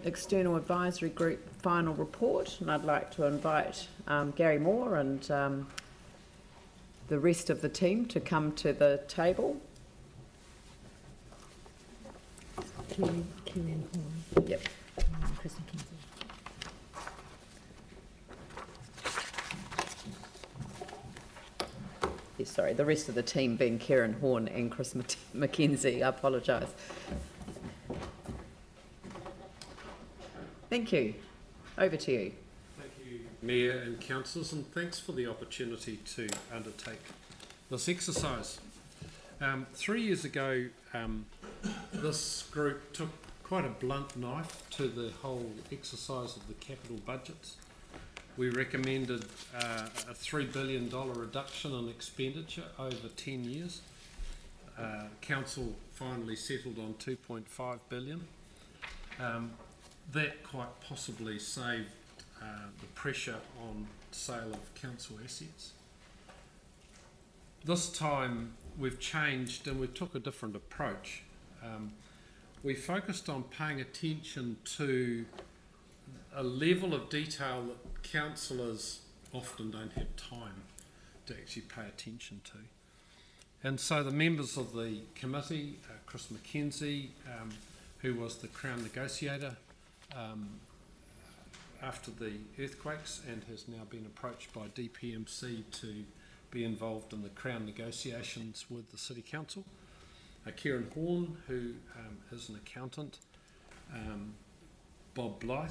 External Advisory Group final report, and I'd like to invite Gary Moore and the rest of the team to come to the table. Kieran Horn. Yep. Chris McKenzie. Yes, sorry, the rest of the team being Kieran Horn and Chris McKenzie. I apologise. Thank you. Over to you. Thank you, Mayor and Councillors, and thanks for the opportunity to undertake this exercise. 3 years ago, this group took quite a blunt knife to the whole exercise of the capital budgets. We recommended a $3 billion reduction in expenditure over 10 years. Council finally settled on $2.5 billion. That quite possibly saved the pressure on sale of council assets. This time we've changed and we took a different approach. We focused on paying attention to a level of detail that councillors often don't have time to actually pay attention to. And so the members of the committee, Chris McKenzie, who was the Crown negotiator after the earthquakes and has now been approached by DPMC to be involved in the Crown negotiations with the City Council. Kieran Horn, who is an accountant, Bob Blythe,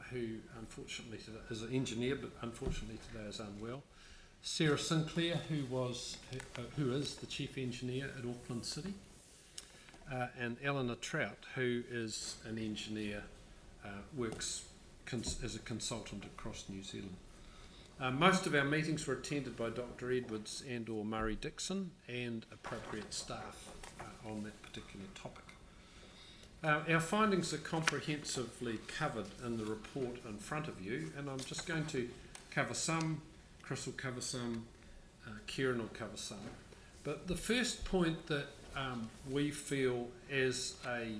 who unfortunately today is an engineer but unfortunately today is unwell, Sarah Sinclair, who is the chief engineer at Auckland City, and Eleanor Trout, who is an engineer, works as a consultant across New Zealand. Most of our meetings were attended by Dr. Edwards and or Murray Dixon and appropriate staff on that particular topic. Our findings are comprehensively covered in the report in front of you, and I'm just going to cover some, Chris will cover some, Kieran will cover some. But the first point that we feel as a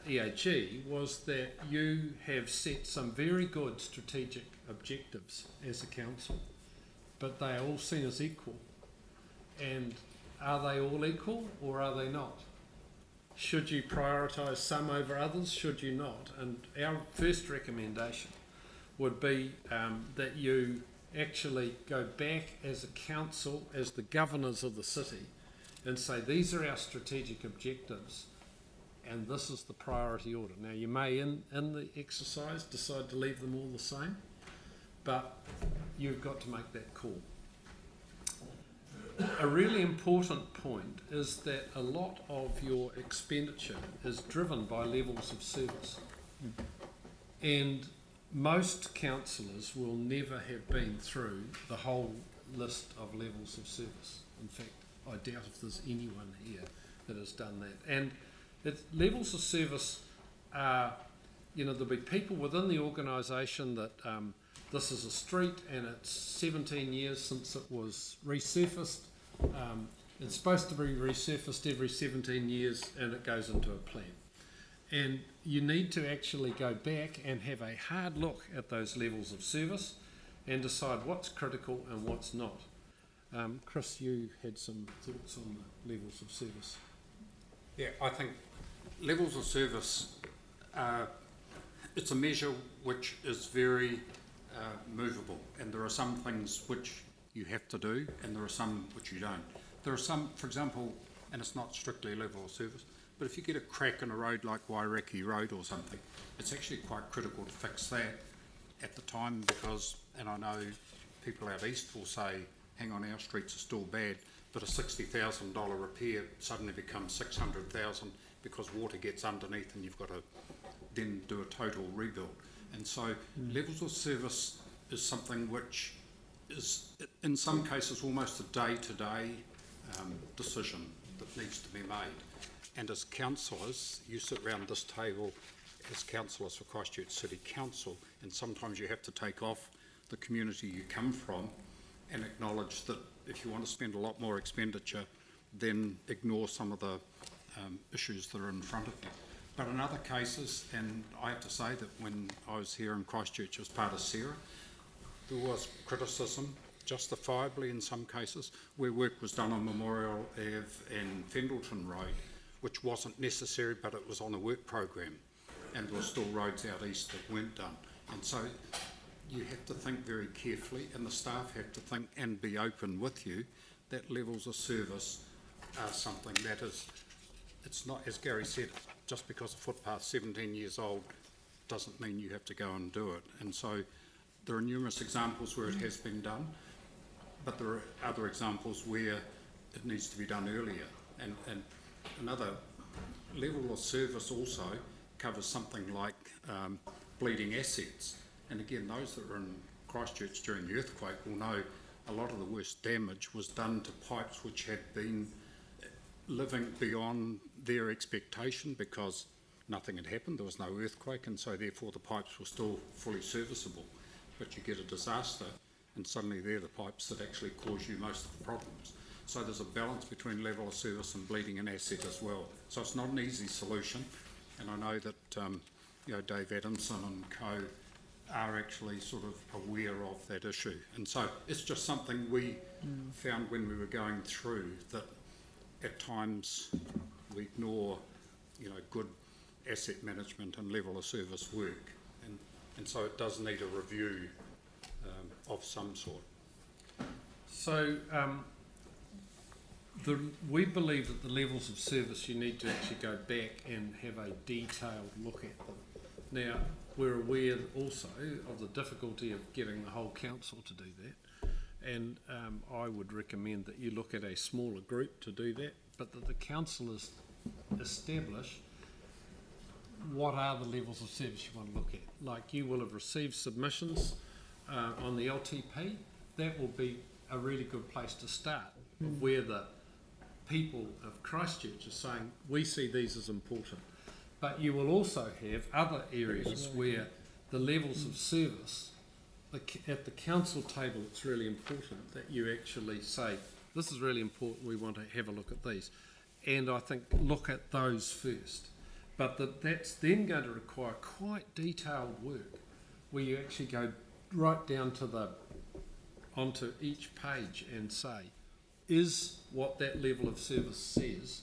EAG was that you have set some very good strategic objectives as a council, but they are all seen as equal. And are they all equal or are they not? Should you prioritise some over others? Should you not? And our first recommendation would be that you actually go back as a council, as the governors of the city, and say these are our strategic objectives and this is the priority order. Now you may in the exercise decide to leave them all the same, but you've got to make that call. A really important point is that a lot of your expenditure is driven by levels of service. And most councillors will never have been through the whole list of levels of service. In fact, I doubt if there's anyone here that has done that. And levels of service are, there'll be people within the organisation that this is a street and it's 17 years since it was resurfaced. It's supposed to be resurfaced every 17 years and it goes into a plan. And you need to actually go back and have a hard look at those levels of service and decide what's critical and what's not. Chris, you had some thoughts on the levels of service. Yeah, I think levels of service, it's a measure which is very movable, and there are some things which you have to do and there are some which you don't. There are some, for example, and it's not strictly a level of service, but if you get a crack in a road like Waireki Road or something, it's actually quite critical to fix that at the time because, and I know people out east will say, hang on, our streets are still bad, but a $60,000 repair suddenly becomes $600,000 because water gets underneath and you've got to then do a total rebuild. And so levels of service is something which is in some cases almost a day-to-day decision that needs to be made. And as councillors, you sit around this table as councillors for Christchurch City Council, and sometimes you have to take off the community you come from and acknowledge that if you want to spend a lot more expenditure, then ignore some of the issues that are in front of you. But in other cases, and I have to say that when I was here in Christchurch as part of Sarah, there was criticism, justifiably in some cases, where work was done on Memorial Ave and Fendleton Road, which wasn't necessary, but it was on a work program, and there were still roads out east that weren't done. And so you have to think very carefully, and the staff have to think and be open with you that levels of service are something that is, it's not, as Gary said, just because a footpath's 17 years old doesn't mean you have to go and do it. And so there are numerous examples where it has been done, but there are other examples where it needs to be done earlier. And another level of service also covers something like bleeding assets. And again, those that were in Christchurch during the earthquake will know a lot of the worst damage was done to pipes which had been living beyond their expectation because nothing had happened, there was no earthquake, and so therefore the pipes were still fully serviceable. But you get a disaster and suddenly they're the pipes that actually cause you most of the problems. So there's a balance between level of service and bleeding an asset as well. So it's not an easy solution, and I know that you know, Dave Adamson and co are actually sort of aware of that issue. And so it's just something we found when we were going through, that at times we ignore, you know, good asset management and level of service work, and so it does need a review of some sort. So we believe that the levels of service, you need to actually go back and have a detailed look at them. Now, we're aware also of the difficulty of getting the whole council to do that, and I would recommend that you look at a smaller group to do that, but that the councillors establish what are the levels of service you want to look at. Like, you will have received submissions on the LTP. That will be a really good place to start, where the people of Christchurch are saying, we see these as important. But you will also have other areas where the levels of service, at the council table, it's really important that you actually say, this is really important, we want to have a look at these. And I think look at those first. But that's then going to require quite detailed work, where you actually go right down to onto each page and say, is what that level of service says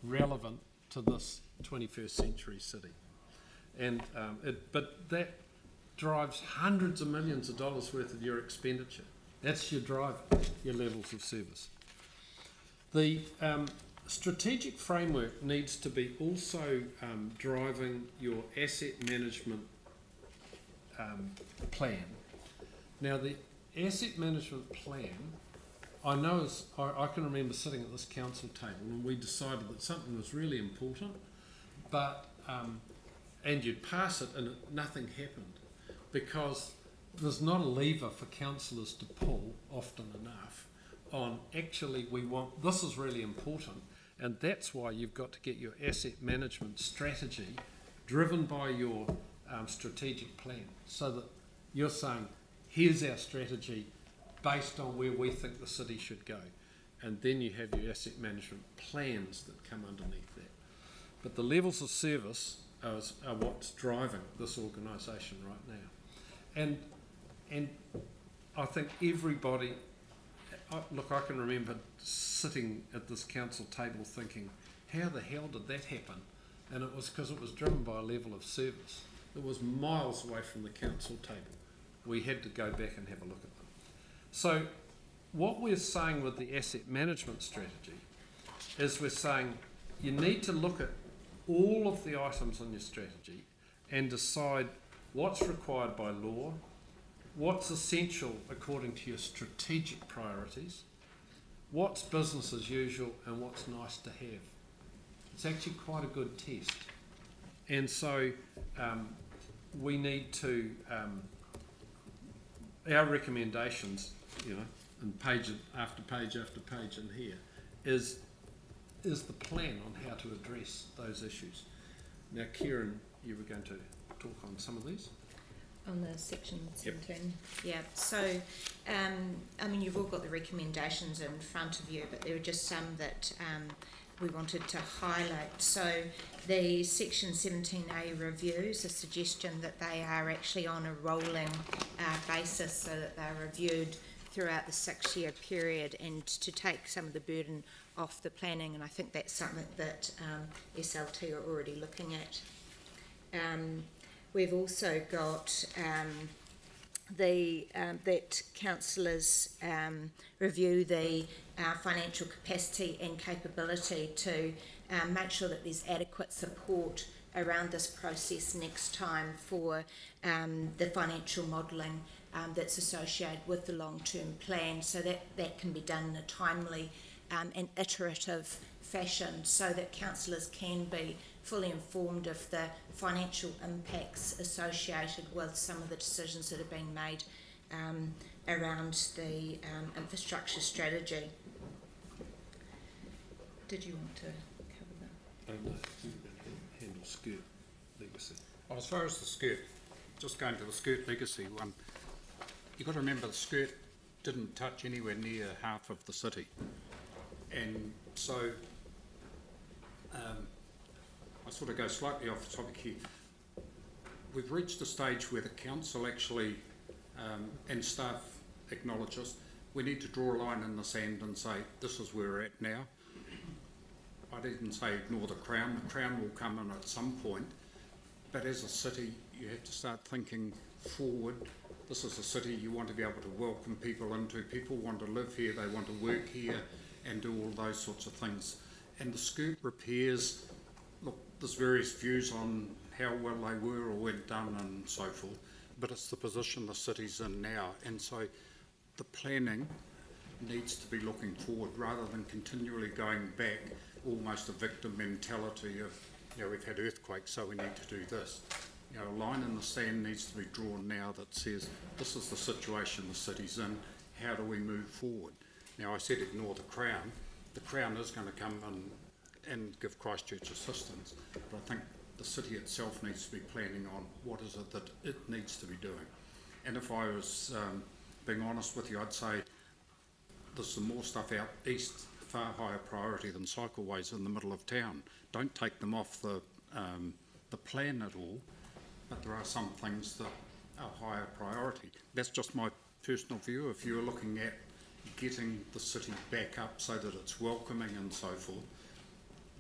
relevant to this 21st century city? And but that drives hundreds of millions of dollars worth of your expenditure. That's your driver, your levels of service. The strategic framework needs to be also driving your asset management plan. Now, the asset management plan, I know, I can remember sitting at this council table and we decided that something was really important, but and you'd pass it and nothing happened, because there's not a lever for councillors to pull often enough on, actually, we want, this is really important, and that's why you've got to get your asset management strategy driven by your strategic plan, so that you're saying, here's our strategy based on where we think the city should go, and then you have your asset management plans that come underneath that. But the levels of service are what's driving this organisation right now. And I think everybody, look, I can remember sitting at this council table thinking, how the hell did that happen? And it was because it was driven by a level of service that was miles away from the council table. We had to go back and have a look at them. So what we're saying with the asset management strategy is we're saying you need to look at all of the items on your strategy and decide what's required by law, what's essential according to your strategic priorities, what's business as usual, and what's nice to have. It's actually quite a good test. And so we need to, our recommendations, you know, and page after page after page in here, is the plan on how to address those issues. Now, Kieran, you were going to talk on some of these? On the section 17. Yep. Yeah, so I mean, you've all got the recommendations in front of you, but there are just some that we wanted to highlight. So the Section 17A reviews, a suggestion that they are actually on a rolling basis, so that they're reviewed throughout the 6-year period, and to take some of the burden off the planning, and I think that's something that SLT are already looking at. We've also got that councillors review the financial capacity and capability to make sure that there's adequate support around this process next time for the financial modelling that's associated with the long-term plan, so that can be done in a timely and iterative fashion, so that councillors can be fully informed of the financial impacts associated with some of the decisions that are being made around the infrastructure strategy. Did you want to cover that? I don't know, who handle skirt legacy? Well, as far as the skirt, just going to the skirt legacy one, you've got to remember the skirt didn't touch anywhere near half of the city. And so I sort of go slightly off topic here. We've reached a stage where the council actually and staff acknowledges we need to draw a line in the sand and say this is where we're at now. I didn't say ignore the Crown. The Crown will come in at some point, but as a city you have to start thinking forward. This is a city you want to be able to welcome people into. People want to live here, they want to work here and do all those sorts of things. And the skirt repairs, look, there's various views on how well they were or weren't done and so forth, but it's the position the city's in now, and so the planning needs to be looking forward rather than continually going back, almost a victim mentality of, you know, we've had earthquakes so we need to do this. You know, a line in the sand needs to be drawn now that says this is the situation the city's in, how do we move forward? Now, I said ignore the Crown. The Crown is going to come in and give Christchurch assistance, but I think the city itself needs to be planning on what is it that it needs to be doing. And if I was being honest with you, I'd say there's some more stuff out east, far higher priority than cycleways in the middle of town. Don't take them off the plan at all, but there are some things that are higher priority. That's just my personal view. If you're looking at getting the city back up so that it's welcoming and so forth,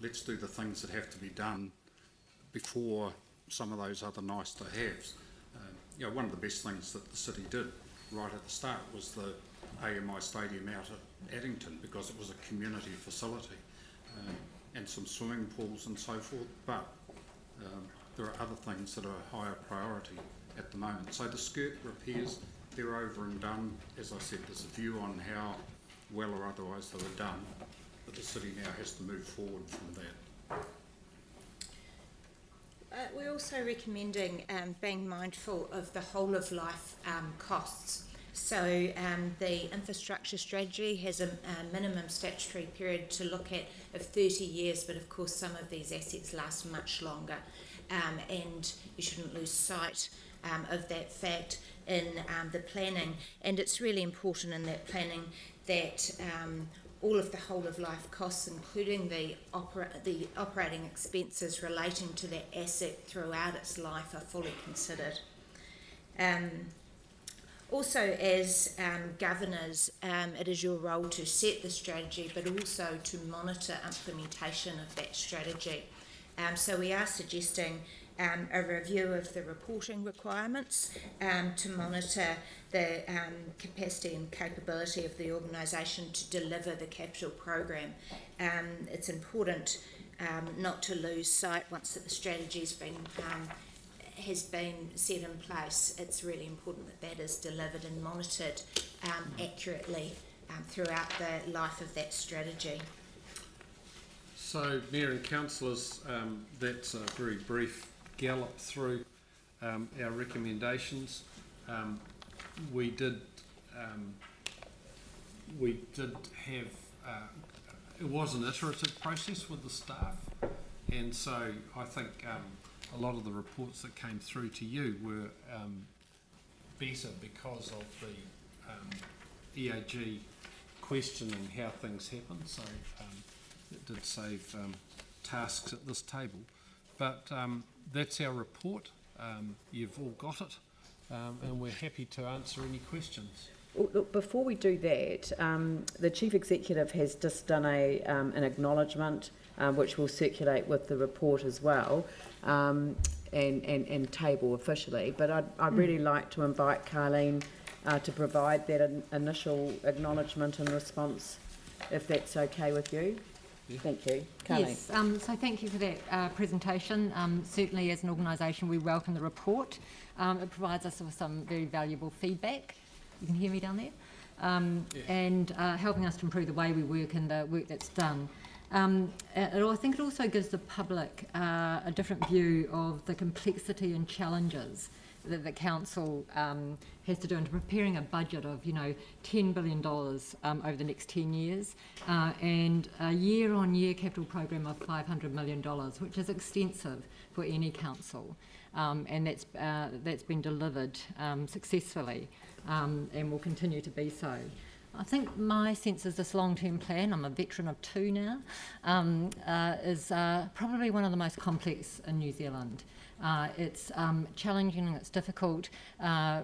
let's do the things that have to be done before some of those other nice to haves. You know, one of the best things that the city did right at the start was the AMI Stadium out at Addington, because it was a community facility and some swimming pools and so forth, but there are other things that are higher priority at the moment. So the skirt repairs, they're over and done. As I said, there's a view on how well or otherwise they were done, but the city now has to move forward from that. We're also recommending being mindful of the whole of life costs. So the infrastructure strategy has a minimum statutory period to look at of 30 years, but of course some of these assets last much longer, and you shouldn't lose sight of that fact in the planning. And it's really important in that planning that all of the whole of life costs, including the operating expenses relating to that asset throughout its life, are fully considered. Also, as governors, it is your role to set the strategy, but also to monitor implementation of that strategy. So we are suggesting a review of the reporting requirements to monitor the capacity and capability of the organisation to deliver the capital program. It's important not to lose sight once that the strategy has been set in place. It's really important that that is delivered and monitored accurately throughout the life of that strategy. So, Mayor and Councillors, that's a very brief gallop through our recommendations. We did have, it was an iterative process with the staff, and so I think a lot of the reports that came through to you were better because of the EAG questioning how things happen. So it did save tasks at this table. But that's our report. You've all got it, and we're happy to answer any questions. Look, before we do that, the Chief Executive has just done an acknowledgement, which will circulate with the report as well, and table officially. But I'd really like to invite Carleen to provide that initial acknowledgement and response, if that's okay with you. Yeah. Thank you. Carleen. Yes, so thank you for that presentation. Certainly as an organisation we welcome the report. It provides us with some very valuable feedback. You can hear me down there? And helping us to improve the way we work and the work that's done. I think it also gives the public a different view of the complexity and challenges that the council has to do in preparing a budget of, $10 billion over the next 10 years and a year-on-year capital program of $500 million, which is extensive for any council, and that's been delivered successfully and will continue to be so. I think my sense is this long-term plan, I'm a veteran of 2 now, is probably one of the most complex in New Zealand. It's challenging and it's difficult.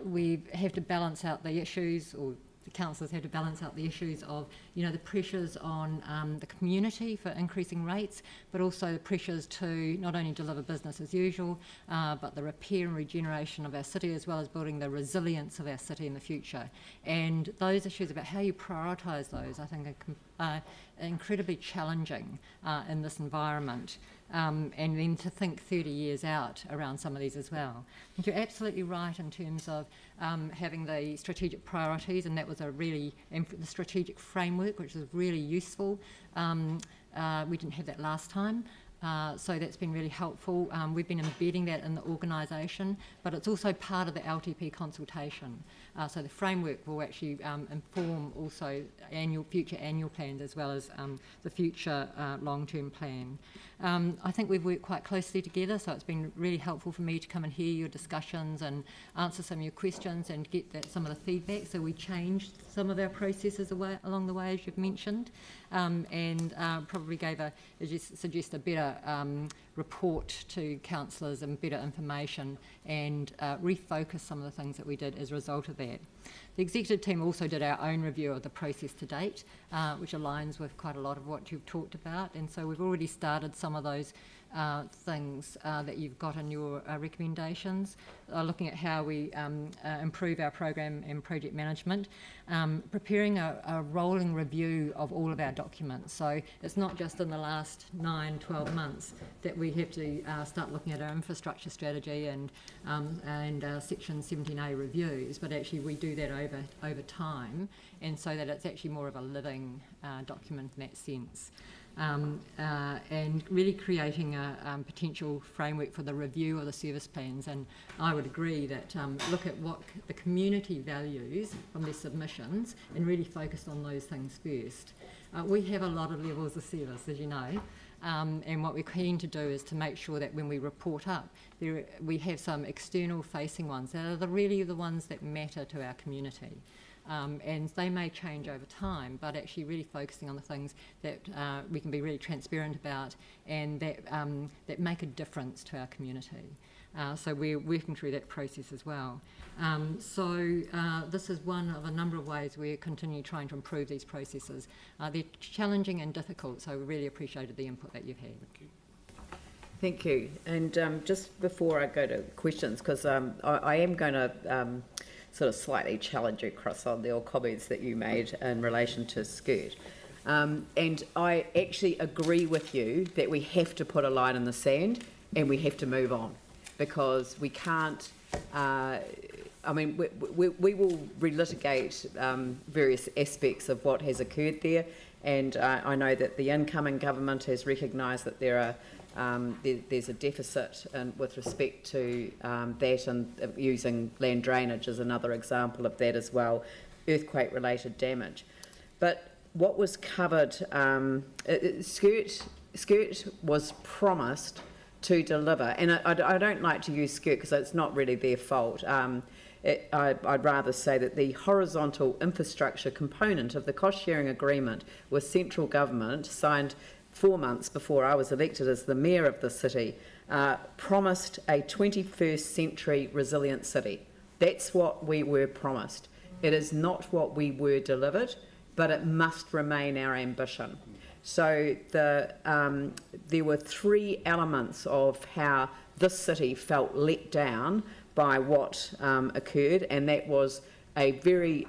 We have to balance out the issues, or the councillors have to balance out the issues of, the pressures on the community for increasing rates, but also the pressures to not only deliver business as usual, but the repair and regeneration of our city, as well as building the resilience of our city in the future. And those issues about how you prioritise those, I think, are incredibly challenging in this environment. And then to think 30 years out around some of these as well. And you're absolutely right in terms of having the strategic priorities, and that was the strategic framework, which was really useful. We didn't have that last time. So that's been really helpful. We've been embedding that in the organisation, but it's also part of the LTP consultation. So the framework will actually inform also future annual plans, as well as the future long-term plan. I think we've worked quite closely together, so it's been really helpful for me to come and hear your discussions and answer some of your questions and get some of the feedback. So we changed some of our processes along the way, as you've mentioned, and probably suggest a better report to councillors and better information, and refocus some of the things that we did as a result of that. The executive team also did our own review of the process to date, which aligns with quite a lot of what you've talked about, and so we've already started some of those things that you've got in your recommendations, looking at how we improve our program and project management, preparing a rolling review of all of our documents. So it's not just in the last 9-12 months that we have to start looking at our infrastructure strategy and Section 17A reviews, but actually we do that over time, and so that it's actually more of a living document in that sense. And really creating a potential framework for the review of the service plans. And I would agree that look at what the community values from their submissions and really focus on those things first. We have a lot of levels of service, as you know, and what we're keen to do is to make sure that when we report up, we have some external facing ones that are really the ones that matter to our community. And they may change over time, but actually really focusing on the things that we can be really transparent about and that make a difference to our community. So we're working through that process as well. This is one of a number of ways we're continuing trying to improve these processes. They're challenging and difficult, so we really appreciated the input that you've had. Thank you. And just before I go to questions, because I am going to sort of slightly challenge you across on the comments that you made in relation to skirt. And I actually agree with you that we have to put a line in the sand and we have to move on, because we can't, we will relitigate various aspects of what has occurred there, and I know that the incoming government has recognised that there are there's a deficit with respect to that, and using land drainage as another example of that as well, earthquake-related damage. But what was covered, Skirt was promised to deliver, and I don't like to use Skirt because it's not really their fault. I'd rather say that the horizontal infrastructure component of the cost-sharing agreement with central government signed 4 months before I was elected as the mayor of the city, promised a 21st century resilient city. That's what we were promised. It is not what we were delivered, but it must remain our ambition. So there were 3 elements of how this city felt let down by what occurred, and that was a very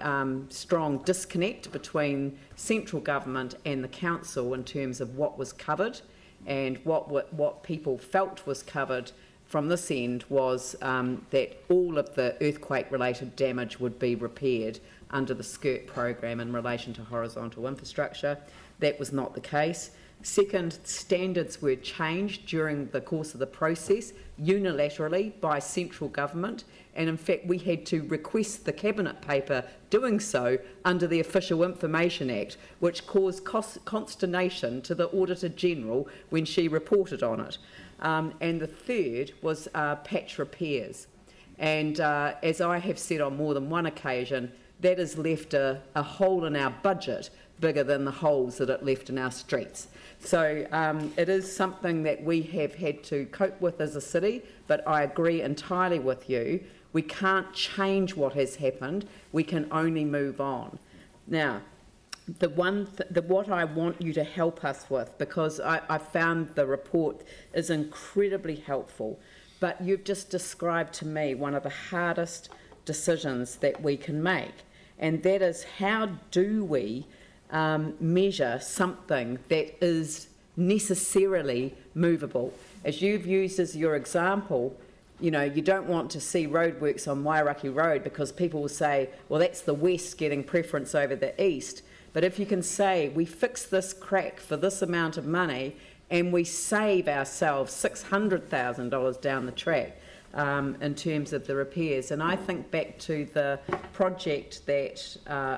strong disconnect between central government and the council in terms of what was covered, and what people felt was covered from this end was that all of the earthquake-related damage would be repaired under the SCIRT program in relation to horizontal infrastructure. That was not the case. Second, standards were changed during the course of the process unilaterally by central government, and in fact we had to request the cabinet paper doing so under the Official Information Act, which caused consternation to the Auditor General when she reported on it. And the third was patch repairs, and as I have said on more than one occasion, that has left a hole in our budget bigger than the holes that it left in our streets. So it is something that we have had to cope with as a city, but I agree entirely with you. We can't change what has happened, we can only move on. Now, what I want you to help us with, because I found the report is incredibly helpful, but you've just described to me one of the hardest decisions that we can make, and that is, how do we measure something that is necessarily movable? As you've used as your example, you know, you don't want to see roadworks on Wairaki Road because people will say, well, that's the west getting preference over the east. But if you can say, we fix this crack for this amount of money and we save ourselves $600,000 down the track in terms of the repairs. And I think back to the project that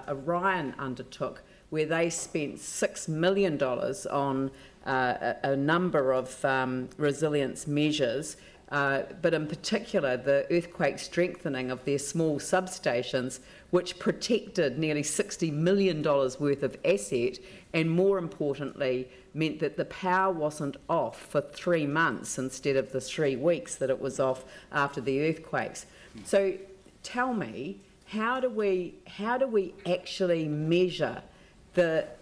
Orion undertook, where they spent $6 million on a number of resilience measures, but in particular the earthquake strengthening of their small substations, which protected nearly $60 million worth of asset, and more importantly meant that the power wasn't off for 3 months instead of the 3 weeks that it was off after the earthquakes. So tell me, how do we actually measure that,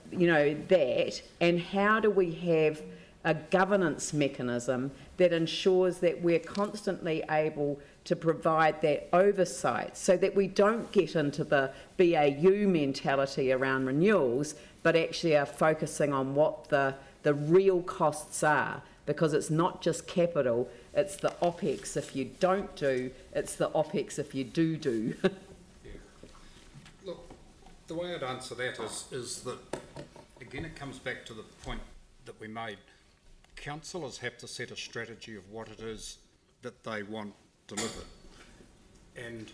and how do we have a governance mechanism that ensures that we're constantly able to provide that oversight, so that we don't get into the BAU mentality around renewals, but actually are focusing on what the real costs are, because it's not just capital, it's the OPEX if you don't do, it's the OPEX if you do. Yeah. Look, the way I'd answer that is that, again, it comes back to the point that we made. Councillors have to set a strategy of what it is that they want delivered. And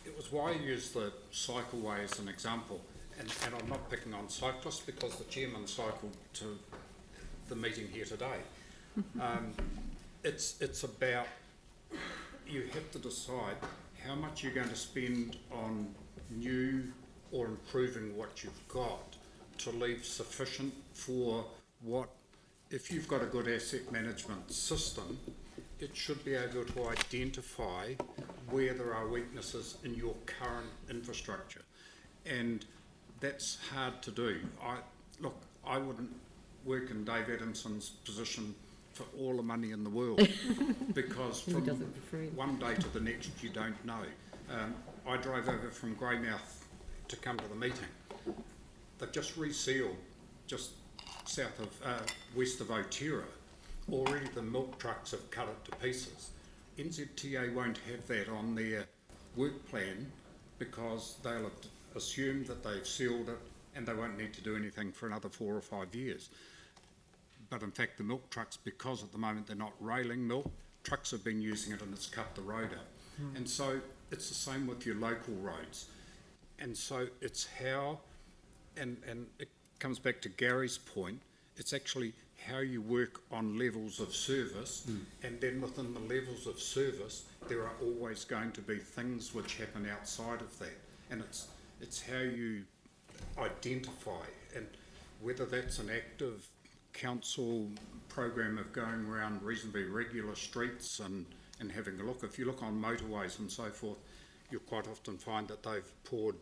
it was why I used the cycleway as an example. And I'm not picking on cyclists because the chairman cycled to the meeting here today. It's about, you have to decide how much you're going to spend on new or improving what you've got to leave sufficient for what, if you've got a good asset management system, it should be able to identify where there are weaknesses in your current infrastructure. And that's hard to do. I wouldn't work in Dave Adamson's position for all the money in the world because from one day to the next you don't know. I drove over from Greymouth to come to the meeting. They've just resealed just south of west of Otira. Already the milk trucks have cut it to pieces. NZTA won't have that on their work plan because they'll assume that they've sealed it and they won't need to do anything for another 4 or 5 years. But in fact the milk trucks, because at the moment they're not railing milk, trucks have been using it and it's cut the road up. And so it's the same with your local roads. And so it's how, and it comes back to Gary's point, it's actually how you work on levels of service, and then within the levels of service there are always going to be things which happen outside of that, and it's how you identify, and whether that's an active council program of going around reasonably regular streets and having a look. If you look on motorways and so forth, you'll quite often find that they've poured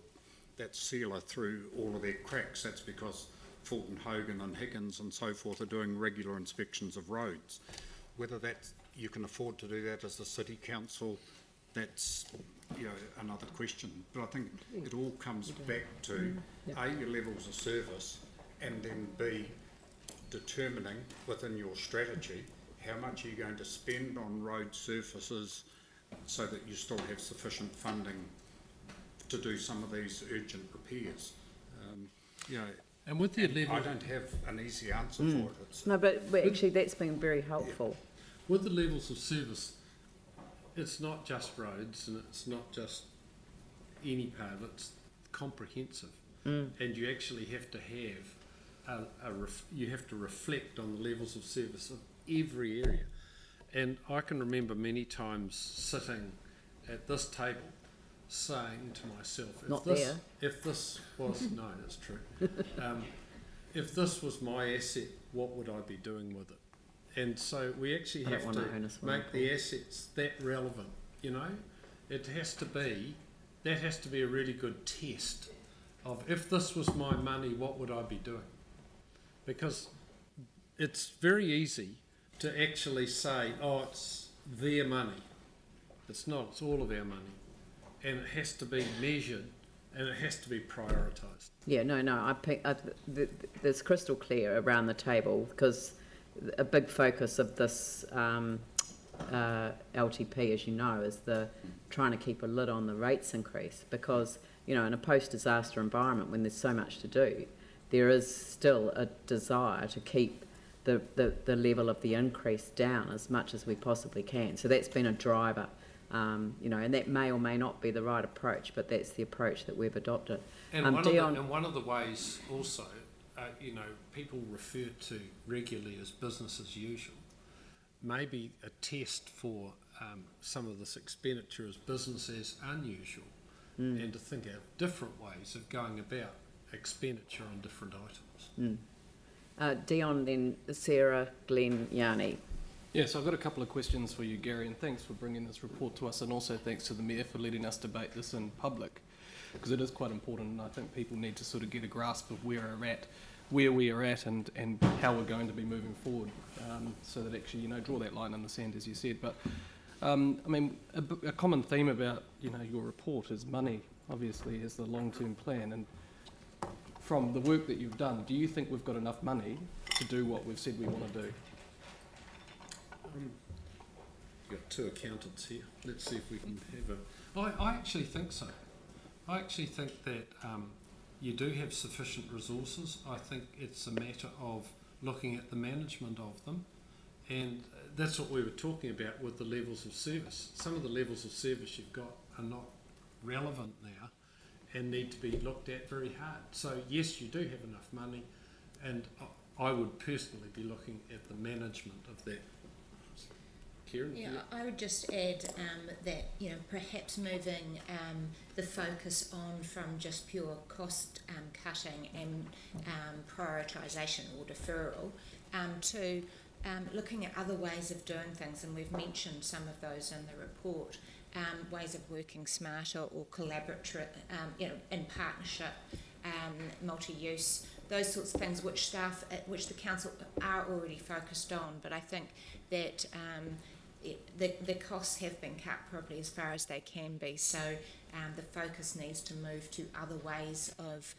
that sealer through all of their cracks. That's because Fulton Hogan and Higgins and so forth are doing regular inspections of roads. Whether that's, you can afford to do that as a city council, that's another question. But I think it all comes back to A, your levels of service, and then B, determining within your strategy how much are you going to spend on road surfaces so that you still have sufficient funding to do some of these urgent repairs. And with the level, I don't have an easy answer for it. It's No, but actually that's been very helpful. with the levels of service, it's not just roads and it's not just any part of it, it's comprehensive. And you actually have to have you have to reflect on the levels of service of every area. And I can remember many times sitting at this table saying to myself, if this was, no, that's true, if this was my asset, what would I be doing with it? And so we actually have to make the assets that relevant, It has to be, that has to be a really good test of, if this was my money, what would I be doing? Because it's very easy to actually say, oh, it's their money. It's not, it's all of our money. And it has to be measured and it has to be prioritised. Yeah, no, there's crystal clear around the table, because a big focus of this LTP, as you know, is the trying to keep a lid on the rates increase, because, in a post-disaster environment when there's so much to do, there is still a desire to keep the level of the increase down as much as we possibly can. So that's been a driver, and that may or may not be the right approach, but that's the approach that we've adopted. And one of the ways also, people refer to regularly as business as usual. Maybe a test for some of this expenditure as business as unusual, and to think of different ways of going about expenditure on different items. Dion, then Sarah, Glenn, Yanni. Yes, I've got a couple of questions for you, Gary, and thanks for bringing this report to us, and also thanks to the Mayor for letting us debate this in public, because it is quite important, and I think people need to sort of get a grasp of where we are at and how we're going to be moving forward, so that actually, draw that line in the sand, as you said. But, a common theme about, your report is money, obviously, is the long-term plan, and from the work that you've done, do you think we've got enough money to do what we've said we want to do? You've got two accountants here. Let's see if we can have a... I actually think so. I actually think that you do have sufficient resources. I think it's a matter of looking at the management of them, and that's what we were talking about with the levels of service. Some of the levels of service you've got are not relevant now and need to be looked at very hard. So yes, you do have enough money, and I would personally be looking at the management of that. Kieran? Yeah, I would just add that, perhaps moving the focus on from just pure cost cutting and prioritisation or deferral to looking at other ways of doing things, and we've mentioned some of those in the report, ways of working smarter or collaborative, in partnership, multi-use, those sorts of things which the council are already focused on. But I think that the costs have been cut probably as far as they can be, so the focus needs to move to other ways of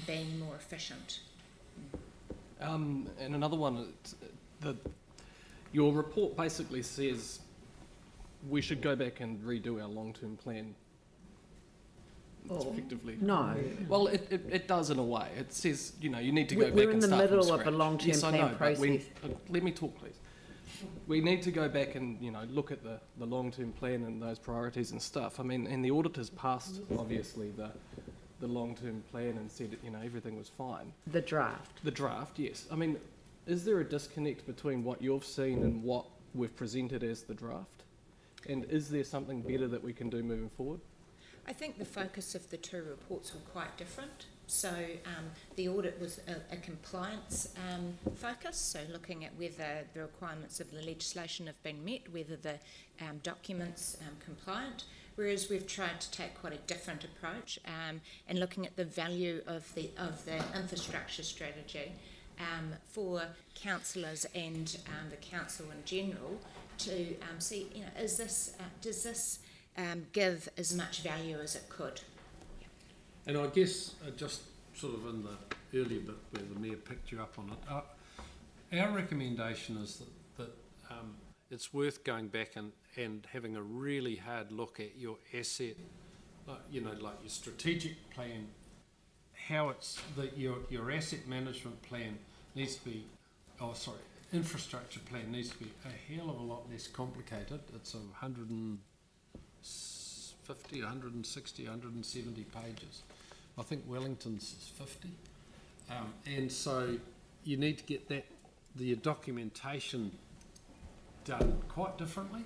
being more efficient. And another one, your report basically says we should go back and redo our long-term plan. Effectively. No. Well, it does in a way. It says, you need to go back and start We're in the middle from of scratch. a long-term yes, plan I know, process. But let me talk, please. We need to go back and, look at the long-term plan and those priorities and stuff. And the auditors passed, obviously, the long-term plan and said, everything was fine. The draft. The draft, yes. Is there a disconnect between what you've seen and what we've presented as the draft? And is there something better that we can do moving forward? I think the focus of the two reports were quite different. So the audit was a compliance focus, so looking at whether the requirements of the legislation have been met, whether the documents compliant, whereas we've tried to take quite a different approach and looking at the value of the infrastructure strategy for councillors and the council in general to see, does this give as much value as it could? And I guess just sort of in the earlier bit where the Mayor picked you up on it, our recommendation is that it's worth going back and having a really hard look at your asset, like your strategic plan, how it's that your asset management plan needs to be, infrastructure plan needs to be a hell of a lot less complicated. It's 150, 160, 170 pages. I think Wellington's is 50. And so you need to get the documentation done quite differently.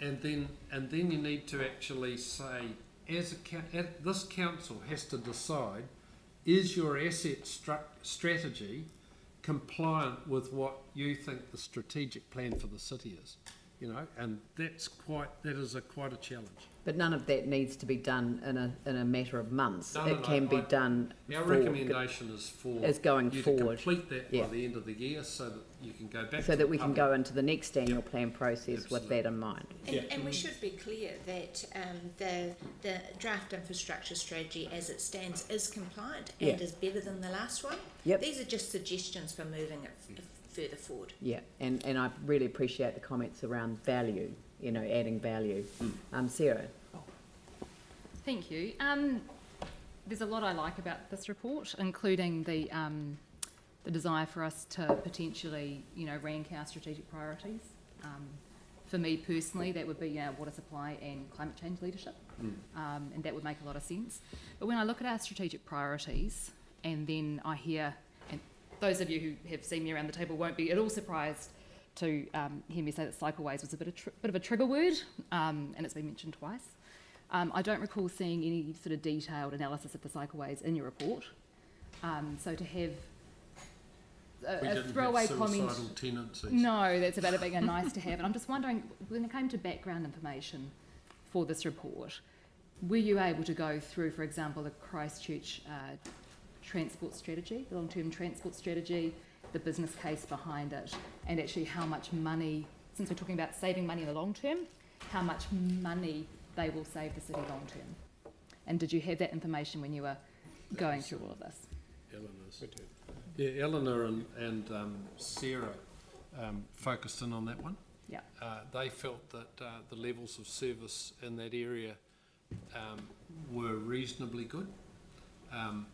And then you need to actually say, this council has to decide, is your asset strategy compliant with what you think the strategic plan for the city is? And that is quite a challenge. But none of that needs to be done in a matter of months. No, it can be done. Our recommendation is going you forward. to complete that by the end of the year, so that you can go back. So that we can go into the next annual plan process with that in mind. And we should be clear that the draft infrastructure strategy as it stands is compliant and is better than the last one. Yep. These are just suggestions for moving it further forward. Yeah, and I really appreciate the comments around value, adding value. Sarah. Thank you. There's a lot I like about this report, including the desire for us to potentially, rank our strategic priorities. For me personally, that would be water supply and climate change leadership, and that would make a lot of sense. But when I look at our strategic priorities, and then I hear, and those of you who have seen me around the table won't be at all surprised to hear me say that cycleways was a bit of a trigger word, and it's been mentioned twice. I don't recall seeing any sort of detailed analysis of the cycleways in your report. So to have a throwaway comment. Tendencies. No, that's about it being a nice to have. And I'm just wondering, when it came to background information for this report, were you able to go through, for example, the Christchurch transport strategy, the long-term transport strategy, the business case behind it, and actually how much money, since we're talking about saving money in the long term, how much money they will save the city long term? And did you have that information when you were going through all of this? Eleanor and Sarah focused in on that one. Yeah. They felt that the levels of service in that area were reasonably good, and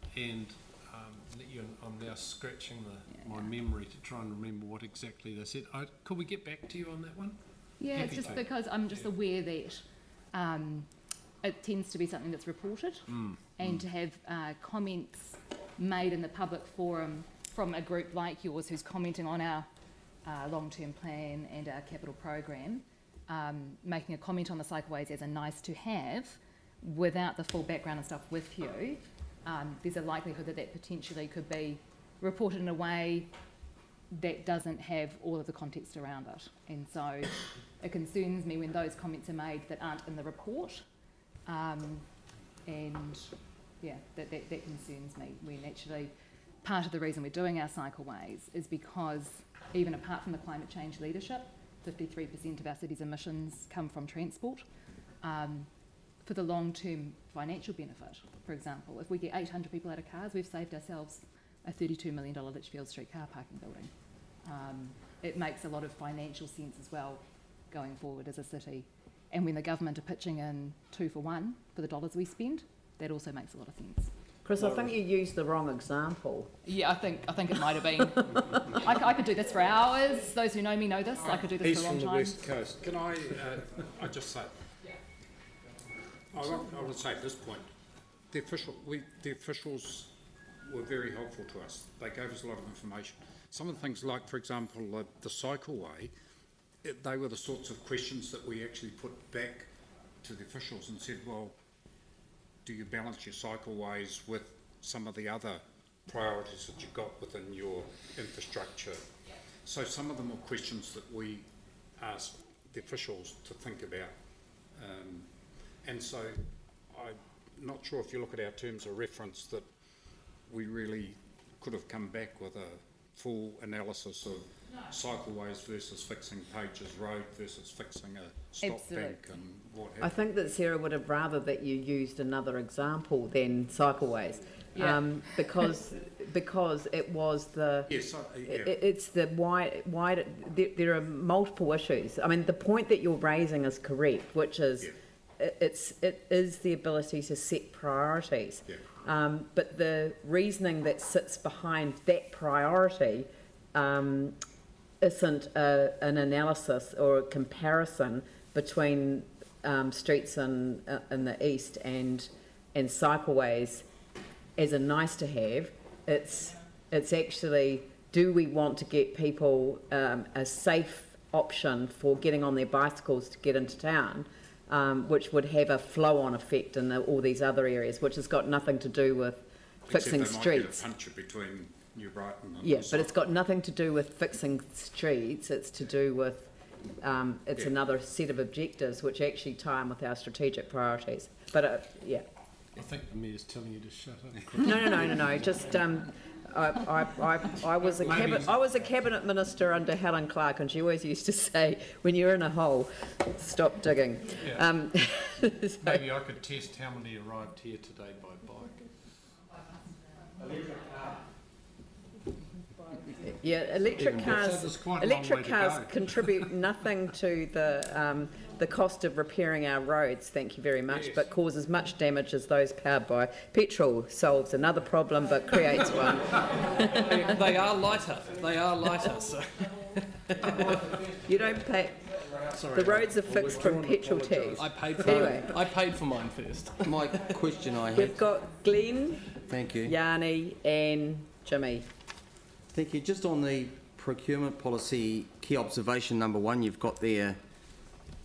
I'm now scratching my memory to try and remember what exactly they said. Could we get back to you on that one? Yeah, it's just because I'm just aware that it tends to be something that's reported, and to have comments made in the public forum from a group like yours who's commenting on our long-term plan and our capital program, making a comment on the cycleways as a nice to have without the full background and stuff with you, there's a likelihood that that potentially could be reported in a way that doesn't have all of the context around it. And so it concerns me when those comments are made that aren't in the report. And yeah, that concerns me, when actually part of the reason we're doing our cycleways is because even apart from the climate change leadership, 53% of our city's emissions come from transport. For the long-term financial benefit, for example, if we get 800 people out of cars, we've saved ourselves a $32 million Litchfield Street car parking building. It makes a lot of financial sense as well going forward as a city. And when the government are pitching in 2 for 1 for the dollars we spend, that also makes a lot of sense. Chris, I think you used the wrong example. Yeah, I think it might have been. I could do this for hours. Those who know me know this. I could do this for a long time. East Coast. Can I just say, I want to say at this point, the officials were very helpful to us. They gave us a lot of information. Some of the things like, for example, the cycleway, they were the sorts of questions that we actually put back to the officials and said, well, do you balance your cycleways with some of the other priorities that you've got within your infrastructure. So some of them are questions that we ask the officials to think about. And so I'm not sure if you look at our terms of reference that we really could have come back with a full analysis of cycleways versus fixing Pages Road versus fixing a stop bank and what have you. I think that Sarah would have rather that you used another example than cycleways, because it was the it's the wide there are multiple issues. I mean, the point that you're raising is correct, which is it is the ability to set priorities. But the reasoning that sits behind that priority isn't an analysis or a comparison between streets in the east and cycleways as a nice to have. It's actually, do we want to get people a safe option for getting on their bicycles to get into town, which would have a flow-on effect in all these other areas, which has got nothing to do with fixing streets. Might get a puncture between New Brighton and but it's got nothing to do with fixing streets. It's to do with another set of objectives which actually tie in with our strategic priorities. But I think the Mayor's telling you to shut up. No. Just I was a cabinet minister under Helen Clark, and she always used to say, "When you're in a hole, stop digging." Yeah. Maybe I could test how many arrived here today by bike. Yeah, electric cars contribute nothing to the cost of repairing our roads, thank you very much, but cause as much damage as those powered by petrol. Solves another problem but creates one. They are lighter. So. You don't pay. The roads are fixed from petrol tax. I paid for mine first. My question I had. We've got Glenn, thank you, Yanni and Jimmy. Thank you. Just on the procurement policy, key observation number 1, you've got there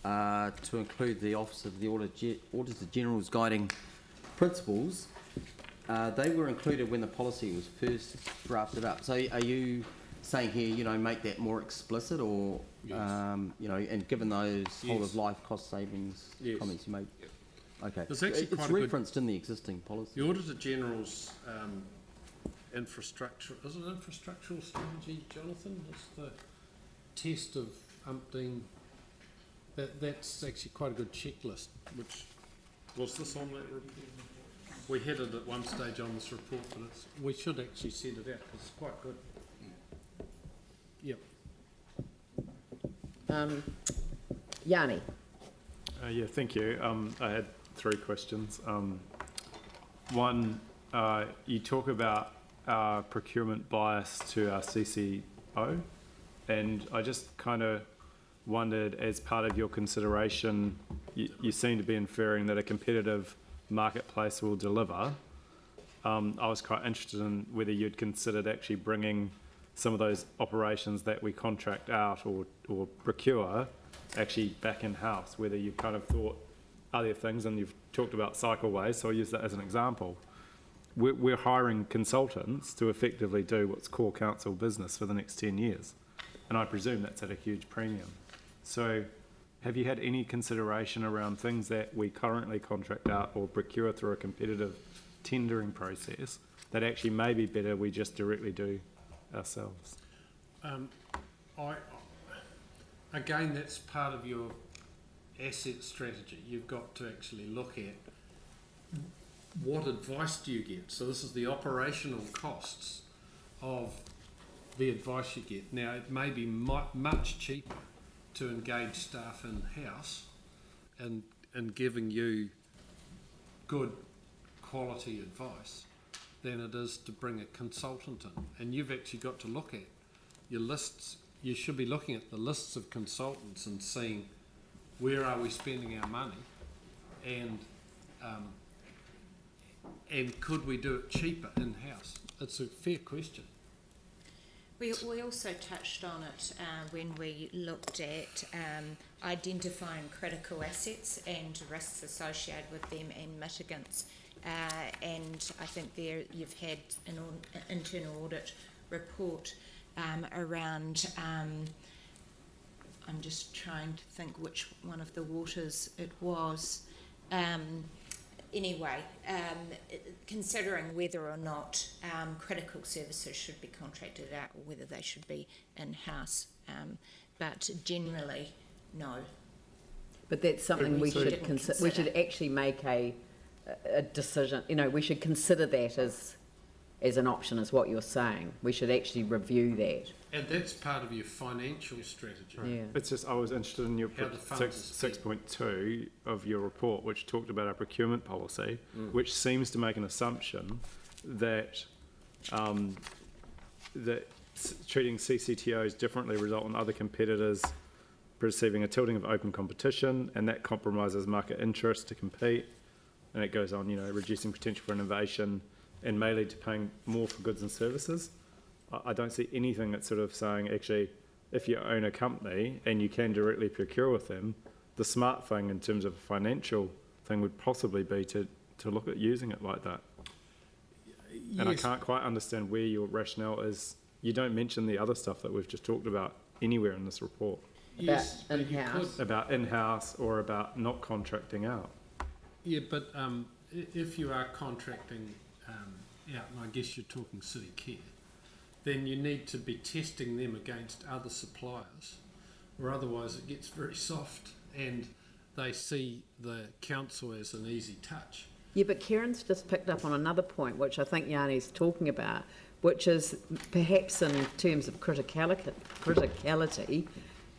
to include the Office of the Auditor General's guiding principles. They were included when the policy was first drafted up. So are you saying here, make that more explicit, or, yes. And given those whole of life cost savings comments you made? Okay. It's referenced in the existing policy. The Auditor General's is it infrastructural strategy, Jonathan? Is the test of umpteen, that's actually quite a good checklist, which was this on that report? We had it at one stage on this report, but we should actually send it out because it's quite good. Yep. Yanni. Thank you. I had 3 questions. One, you talk about our procurement bias to our CCO, and I just kind of wondered, as part of your consideration, you seem to be inferring that a competitive marketplace will deliver. I was quite interested in whether you'd considered actually bringing some of those operations that we contract out or procure actually back in-house, whether you've kind of thought other things, and you've talked about cycleways, so I'll use that as an example. We're hiring consultants to effectively do what's core council business for the next 10 years, and I presume that's at a huge premium. So have you had any consideration around things that we currently contract out or procure through a competitive tendering process that actually may be better we just directly do ourselves? Again, that's part of your asset strategy. You've got to actually look at what advice do you get. So this is the operational costs of the advice you get. Now, it may be much cheaper to engage staff in-house and giving you good quality advice than it is to bring a consultant in. And you've actually got to look at your lists. You should be looking at the lists of consultants and seeing where are we spending our money, and could we do it cheaper in-house? It's a fair question. We also touched on it when we looked at identifying critical assets and risks associated with them and mitigants. And I think there you've had an internal audit report around, I'm just trying to think which one of the waters it was. Anyway, considering whether or not critical services should be contracted out or whether they should be in-house, but generally, no. But that's something we should consider. We should actually make a decision. You know, we should consider that as an option, is what you're saying. We should actually review that. And that's part of your financial strategy. Yeah. It's just, I was interested in your 6.2 of your report, which talked about our procurement policy, which seems to make an assumption that that treating CCTOs differently result in other competitors perceiving a tilting of open competition, and that compromises market interest to compete. And it goes on, you know, reducing potential for innovation and may lead to paying more for goods and services. I don't see anything that's sort of saying, actually, if you own a company and you can directly procure with them, the smart thing in terms of a financial thing would possibly be to look at using it like that. Yes. And I can't quite understand where your rationale is. You don't mention the other stuff that we've just talked about anywhere in this report. Yes, about in-house. About in-house or about not contracting out. Yeah, but if you are contracting out, and I guess you're talking city care, then you need to be testing them against other suppliers, or otherwise it gets very soft and they see the council as an easy touch. Yeah, but Karen's just picked up on another point, which I think Yanni's talking about, which is perhaps in terms of criticality,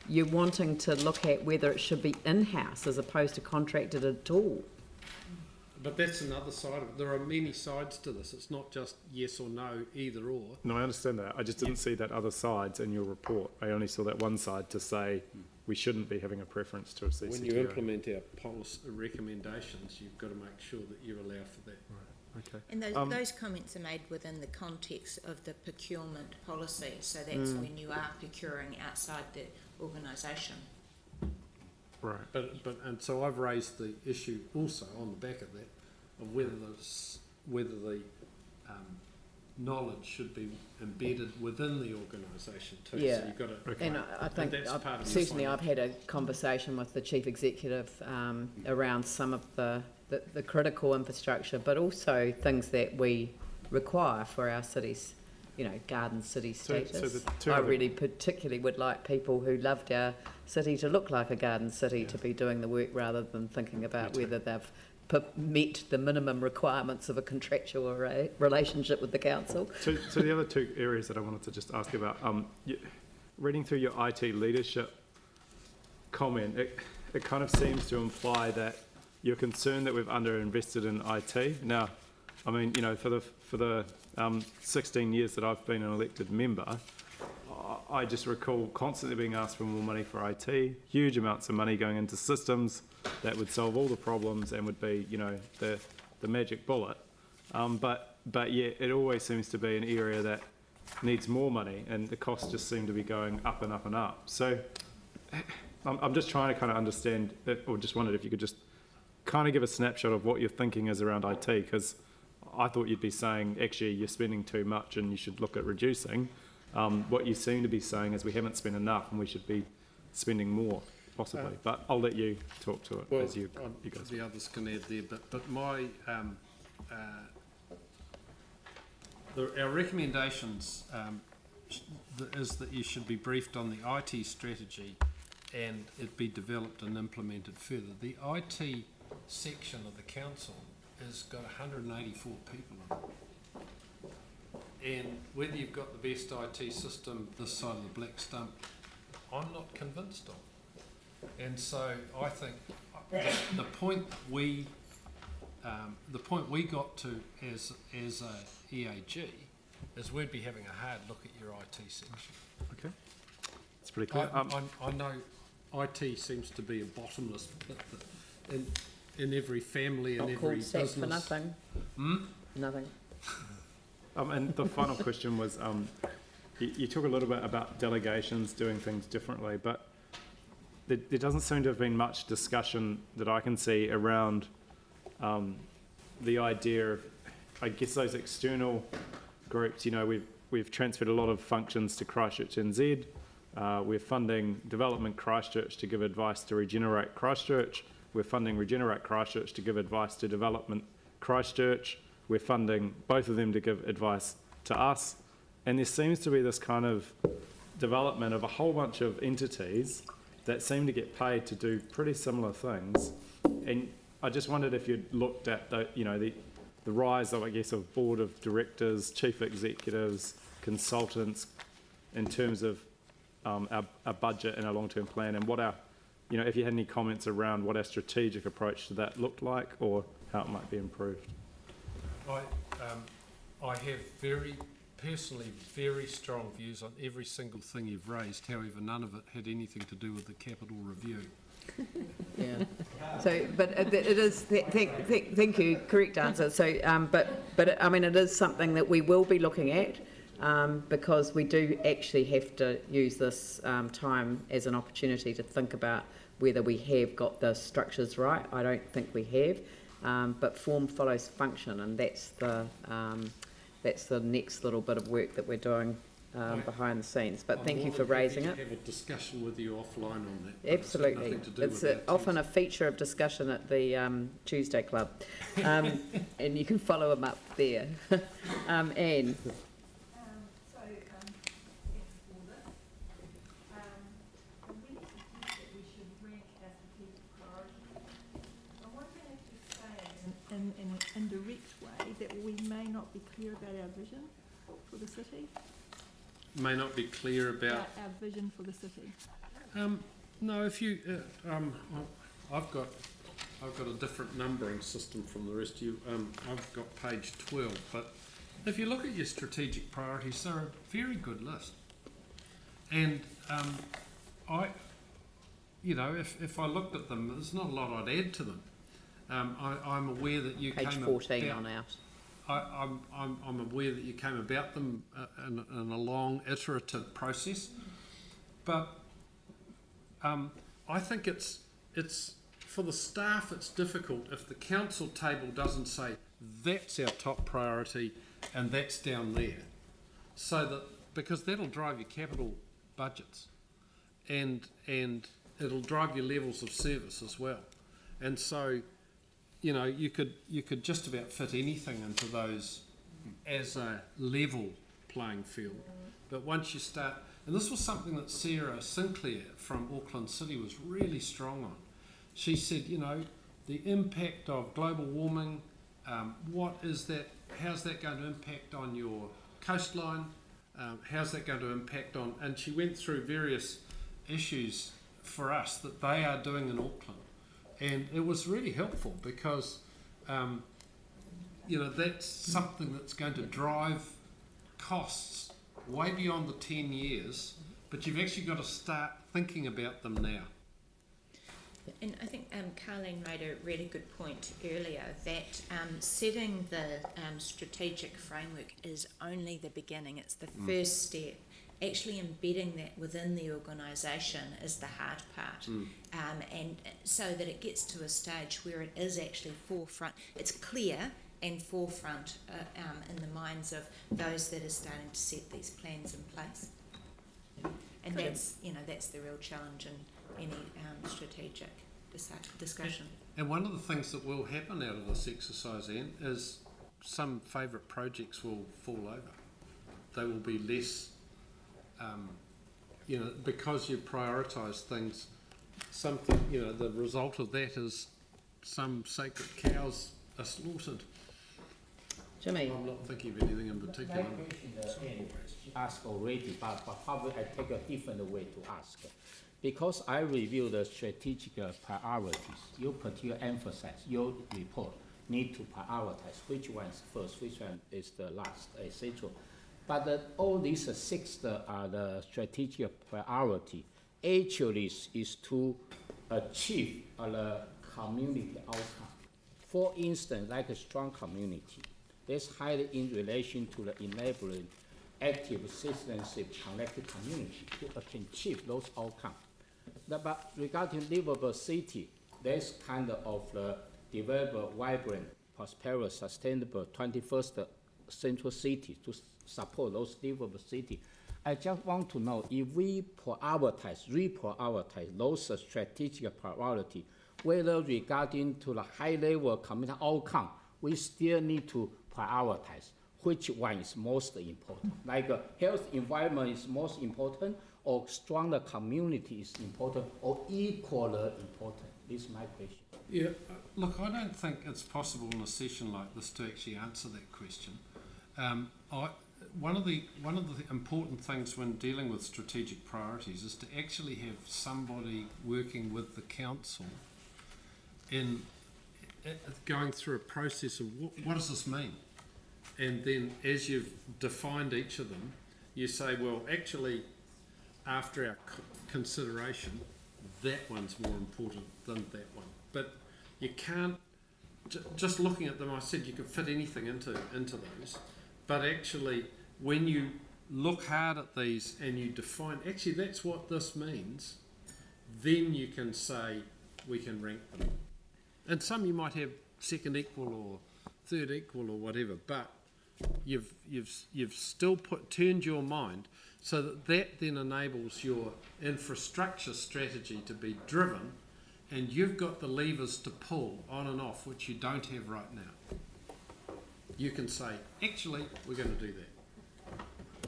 you're wanting to look at whether it should be in-house as opposed to contracted at all. But that's another side of it. There are many sides to this. It's not just yes or no, either or. No, I understand that. I just didn't see that other sides in your report. I only saw that one side to say we shouldn't be having a preference to a CCTO. When you implement our policy recommendations, you've got to make sure that you allow for that. Right. Okay. And those comments are made within the context of the procurement policy, so that's when you are procuring outside the organisation. Right. And so I've raised the issue also on the back of that, of whether the knowledge should be embedded within the organisation too. Yeah, so you've got to, and I think certainly I've had a conversation with the chief executive around some of the critical infrastructure, but also things that we require for our cities. You know, garden city status. I really particularly would like people who loved our city to look like a garden city to be doing the work rather than thinking about whether they've met the minimum requirements of a contractual relationship with the council. So the other two areas that I wanted to just ask about, reading through your IT leadership comment, it kind of seems to imply that you're concerned that we've underinvested in IT. Now, I mean, you know, for the 16 years that I've been an elected member, I just recall constantly being asked for more money for IT, huge amounts of money going into systems that would solve all the problems and would be, you know, the magic bullet. But yeah, it always seems to be an area that needs more money, and the costs just seem to be going up and up and up. So I'm just trying to kind of understand it, or just wondered if you could just kind of give a snapshot of what your thinking is around IT, because I thought you'd be saying, actually, you're spending too much and you should look at reducing. What you seem to be saying is we haven't spent enough and we should be spending more, possibly. But I'll let you talk to it as you guys. The others can add there, but my our recommendations is that you should be briefed on the IT strategy and it be developed and implemented further. The IT section of the council has got 184 people in it. And whether you've got the best IT system this side of the black stump, I'm not convinced of. And so I think the point we got to as a EAG is we'd be having a hard look at your IT section. Okay, it's pretty clear. I know IT seems to be a bottomless pit in every family and every business. For nothing. Nothing. And the final question was, you talk a little bit about delegations doing things differently, but there doesn't seem to have been much discussion that I can see around the idea of, I guess, those external groups. You know, we've transferred a lot of functions to Christchurch NZ. We're funding Development Christchurch to give advice to Regenerate Christchurch. We're funding Regenerate Christchurch to give advice to Development Christchurch. We're funding both of them to give advice to us. And there seems to be this kind of development of a whole bunch of entities that seem to get paid to do pretty similar things. And I just wondered if you'd looked at the rise of, I guess, of board of directors, chief executives, consultants, in terms of our budget and our long-term plan, and what our, you know, if you had any comments around what our strategic approach to that looked like, or how it might be improved. I have personally very strong views on every single thing you've raised. However, none of it had anything to do with the capital review. Yeah. So, but it is. Thank you. Correct answer. So, but I mean, it is something that we will be looking at, because we do actually have to use this time as an opportunity to think about whether we have got the structures right. I don't think we have, but form follows function, and that's the next little bit of work that we're doing behind the scenes. But thank you for raising it. Have a discussion with you offline on that. Absolutely, it's often a feature of discussion at the Tuesday Club, and you can follow them up there. Anne. In an indirect way that we may not be clear about our vision for the city? May not be clear about our vision for the city. No, if you, I've got a different numbering system from the rest of you. I've got page 12, but if you look at your strategic priorities, they're a very good list. And if I looked at them, there's not a lot I'd add to them. I'm aware that you page came 14 about, on out. I'm aware that you came about them in a long iterative process, but I think it's for the staff. It's difficult if the council table doesn't say that's our top priority and that's down there, so that, because that'll drive your capital budgets, and it'll drive your levels of service as well, and so. You know, you could just about fit anything into those as a level playing field. But once you start, and this was something that Sarah Sinclair from Auckland City was really strong on. She said, you know, the impact of global warming, what is that, how's that going to impact on your coastline, how's that going to impact on, and she went through various issues for us that they are doing in Auckland. And it was really helpful because, that's something that's going to drive costs way beyond the 10 years, but you've actually got to start thinking about them now. And I think Carleen made a really good point earlier that setting the strategic framework is only the beginning. It's the first step. Actually embedding that within the organisation is the hard part, and so that it gets to a stage where it is actually forefront, it's clear and forefront in the minds of those that are starting to set these plans in place. And that's the real challenge in any strategic discussion. And one of the things that will happen out of this exercise, Anne, is some favourite projects will fall over. They will be less. Because you prioritise things, something, the result of that is some sacred cows are slaughtered. Jimmy. I'm not thinking of anything in particular. That question asked already, but probably I take a different way to ask. Because I review the strategic priorities, you particularly emphasize your report need to prioritize which one is first, which one is the last, etc. But all these six are the strategic priority. Actually, is to achieve a community outcome. For instance, like a strong community, that's highly in relation to the enabling active citizenship connected community to achieve those outcomes. But regarding livable city, there's kind of the develop vibrant, prosperous, sustainable 21st century city to support those livable city. I just want to know if we reprioritize those strategic priority, whether regarding to the high-level community outcome, we still need to prioritize which one is most important. Like health environment is most important, or stronger community is important, or equally important. This is my question. Yeah, look, I don't think it's possible in a session like this to actually answer that question. One of the important things when dealing with strategic priorities is to actually have somebody working with the council in going through a process of what does this mean? And then as you've defined each of them, you say, well, actually, after our consideration, that one's more important than that one. But you can't, just looking at them, I said you could fit anything into those, but actually, when you look hard at these and you define, actually that's what this means, then you can say we can rank them. And some you might have second equal or third equal or whatever, but you've still turned your mind so that then enables your infrastructure strategy to be driven, and you've got the levers to pull on and off, which you don't have right now. You can say, actually, we're going to do that.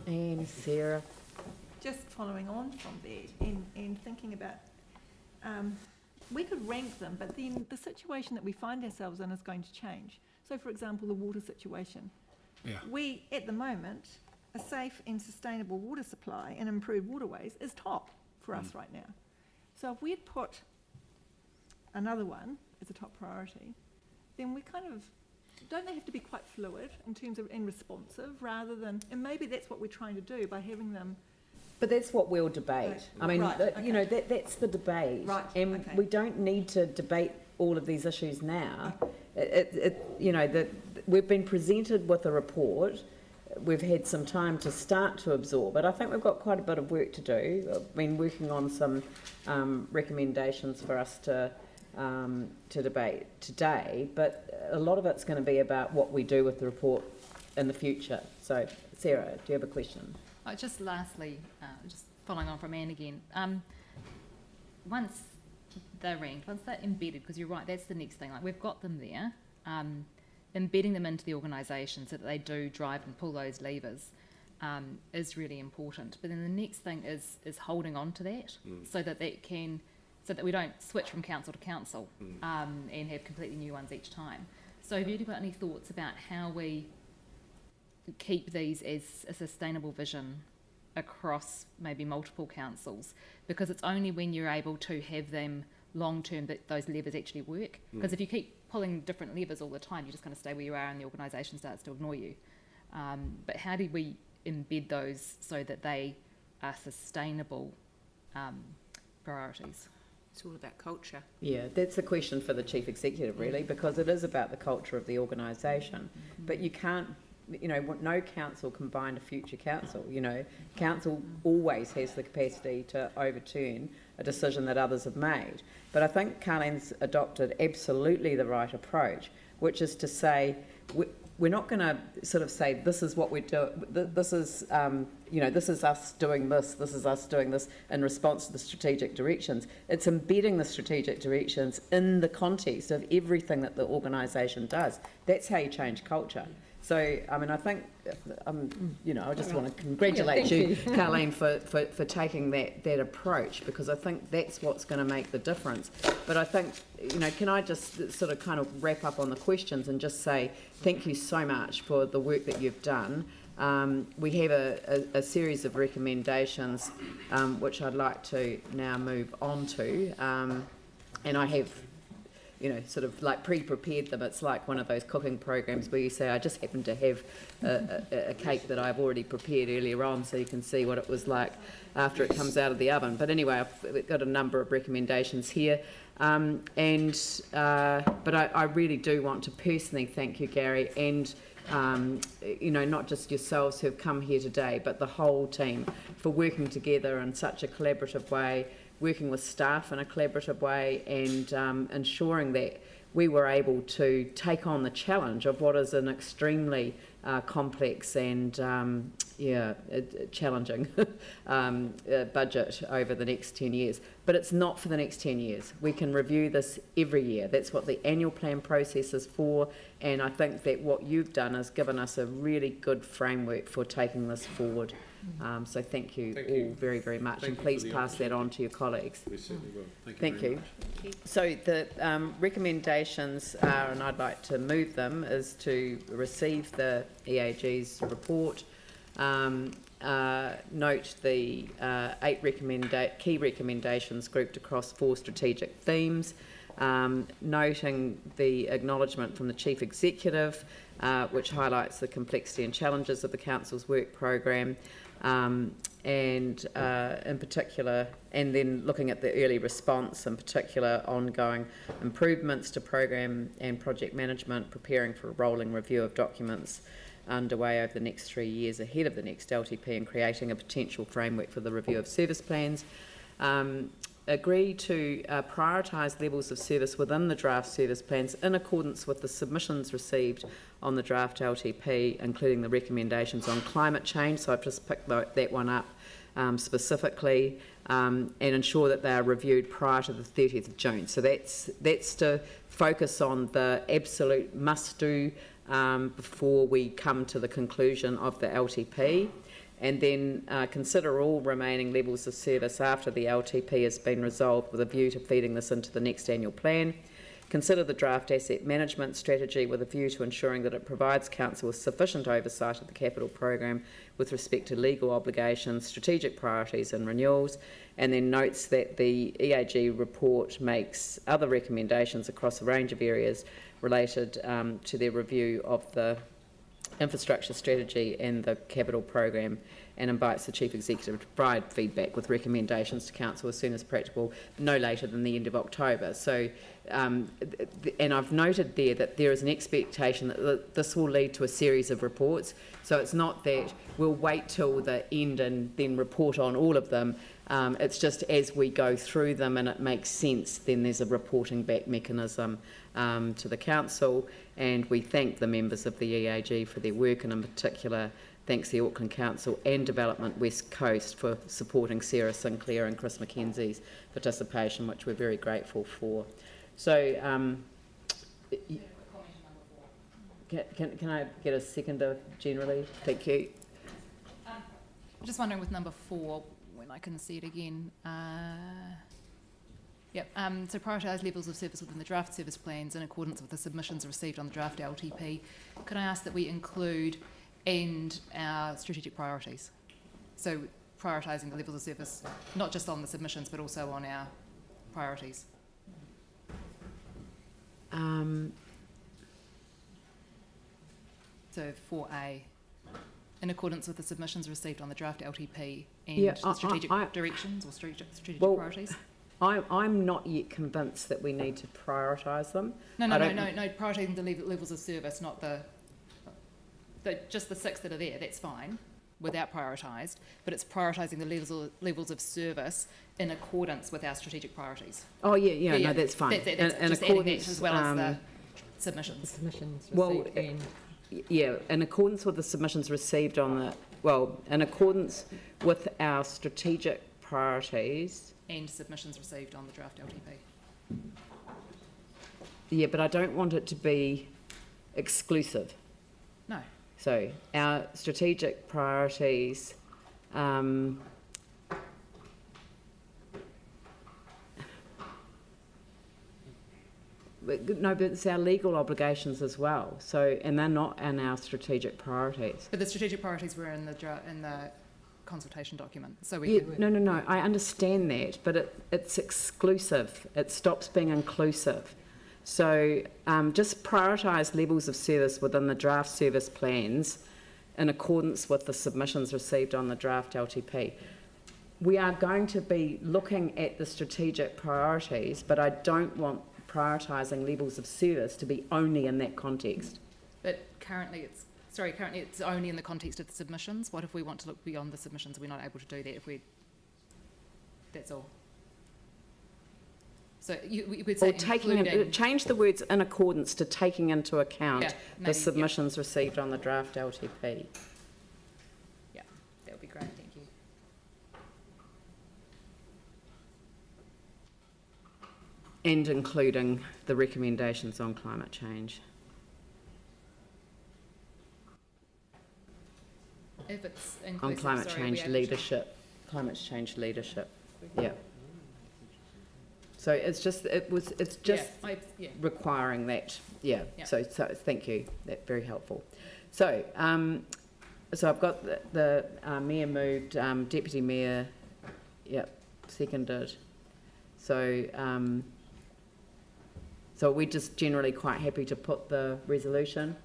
And Sarah? Just following on from that and thinking about, we could rank them, but then the situation that we find ourselves in is going to change. So, for example, the water situation. Yeah. We, at the moment, a safe and sustainable water supply and improved waterways is top for us right now. So if we had put another one as a top priority, then we kind of, don't they have to be quite fluid in terms of, and responsive rather than, and maybe that's what we're trying to do by having them. But that's what we'll debate. Right. I mean, Right, okay. you know, that's the debate. Right, And okay. we don't need to debate all of these issues now. You know, we've been presented with a report. We've had some time to start to absorb it. I think we've got quite a bit of work to do. I've been working on some recommendations for us to debate today, but a lot of it's going to be about what we do with the report in the future. So, Sarah, do you have a question? Just lastly, just following on from Anne again, once they're ranked, once they're embedded, because you're right, that's the next thing, like we've got them there, embedding them into the organisation so that they do drive and pull those levers is really important. But then the next thing is holding on to that so that we don't switch from council to council and have completely new ones each time. So have you got any thoughts about how we keep these as a sustainable vision across maybe multiple councils? Because it's only when you're able to have them long term that those levers actually work. Because if you keep pulling different levers all the time, you're just going to stay where you are and the organisation starts to ignore you. But how do we embed those so that they are sustainable priorities? It's all about culture. Yeah, that's the question for the Chief Executive, really, because it is about the culture of the organisation. But you can't, you know, no council can bind a future council. You know, council always has the capacity to overturn a decision that others have made. But I think Carlene's adopted absolutely the right approach, which is to say, we're not going to sort of say, this is what we do, this is, you know, this is us doing this is us doing this in response to the strategic directions. It's embedding the strategic directions in the context of everything that the organisation does. That's how you change culture. So, I mean, I think, you know, I just want to congratulate you, Carlene, for taking that approach, because I think that's what's going to make the difference. But I think, you know, can I just sort of kind of wrap up on the questions and just say thank you so much for the work that you've done. We have a series of recommendations, which I'd like to now move on to, and I have, you know, sort of like pre-prepared them. It's like one of those cooking programs where you say, I just happen to have a cake that I've already prepared earlier on, so you can see what it was like after it comes out of the oven. But anyway, I've got a number of recommendations here. But I really do want to personally thank you, Gary, and you know, not just yourselves who have come here today, but the whole team for working together in such a collaborative way, working with staff in a collaborative way, and ensuring that we were able to take on the challenge of what is an extremely complex and challenging budget over the next 10 years. But it's not for the next 10 years. We can review this every year. That's what the annual plan process is for, and I think that what you've done is given us a really good framework for taking this forward. So thank you all very, very much, and please pass that on to your colleagues. We certainly will. Thank you. So the recommendations are, and I'd like to move them, is to receive the EAG's report, note the 8 key recommendations grouped across 4 strategic themes, noting the acknowledgement from the Chief Executive, which highlights the complexity and challenges of the Council's work programme, and in particular, and then looking at the early response, in particular ongoing improvements to programme and project management, preparing for a rolling review of documents underway over the next 3 years ahead of the next LTP, and creating a potential framework for the review of service plans. Agree to prioritise levels of service within the draft service plans in accordance with the submissions received on the draft LTP, including the recommendations on climate change. So I've just picked that one up specifically, and ensure that they are reviewed prior to the 30th of June. So that's to focus on the absolute must-do before we come to the conclusion of the LTP. And then consider all remaining levels of service after the LTP has been resolved with a view to feeding this into the next annual plan. Consider the draft asset management strategy with a view to ensuring that it provides Council with sufficient oversight of the capital program with respect to legal obligations, strategic priorities and renewals, and then notes that the EAG report makes other recommendations across a range of areas related to their review of the infrastructure strategy and the capital program, and invites the Chief Executive to provide feedback with recommendations to Council as soon as practicable, no later than the end of October. So, and I've noted there that there is an expectation that this will lead to a series of reports. So it's not that we'll wait till the end and then report on all of them. It's just as we go through them and it makes sense, then there's a reporting back mechanism to the Council, and we thank the members of the EAG for their work, and in particular thanks the Auckland Council and Development West Coast for supporting Sarah Sinclair and Chris Mackenzie's participation, which we're very grateful for. So can I get a seconder generally? Thank you. Just wondering with number 4, when I can see it again. So prioritise levels of service within the draft service plans in accordance with the submissions received on the draft LTP. Could I ask that we include and our strategic priorities? So prioritising the levels of service, not just on the submissions, but also on our priorities. So 4A, in accordance with the submissions received on the draft LTP and the strategic directions or strategic priorities. I'm not yet convinced that we need to prioritise them. No, prioritising the levels of service, not just the 6 that are there, that's fine, without prioritised, but it's prioritising the levels of service in accordance with our strategic priorities. Oh, yeah, no, that's fine. That's just adding that as well as the submissions. In accordance with the submissions received on the, in accordance with our strategic priorities. And submissions received on the draft LTP. Yeah, but I don't want it to be exclusive. No. So our strategic priorities, no, but it's our legal obligations as well. So, and they're not in our strategic priorities. But the strategic priorities were in the consultation document. So we no, I understand that, but it's exclusive. It stops being inclusive. So just prioritise levels of service within the draft service plans in accordance with the submissions received on the draft LTP. We are going to be looking at the strategic priorities, but I don't want prioritising levels of service to be only in that context. But currently it's sorry, currently it's only in the context of the submissions. What if we want to look beyond the submissions? We're not able to do that if we, that's all. So we could say including, change the words in accordance to taking into account Yeah, the maybe, submissions received on the draft LTP. yeah, that would be great, thank you. And including the recommendations on climate change. If it's On inclusive, climate sorry, change we leadership. Climate change leadership. Yeah. So it's just yeah. requiring that. Yeah. Yeah. So thank you. That's very helpful. So so I've got the mayor moved, deputy mayor, yep, seconded. So so we're just generally quite happy to put the resolution.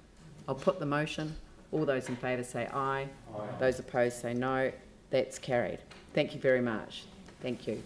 I'll put the motion. All those in favour say aye. Aye. Those opposed say no. That's carried. Thank you very much. Thank you.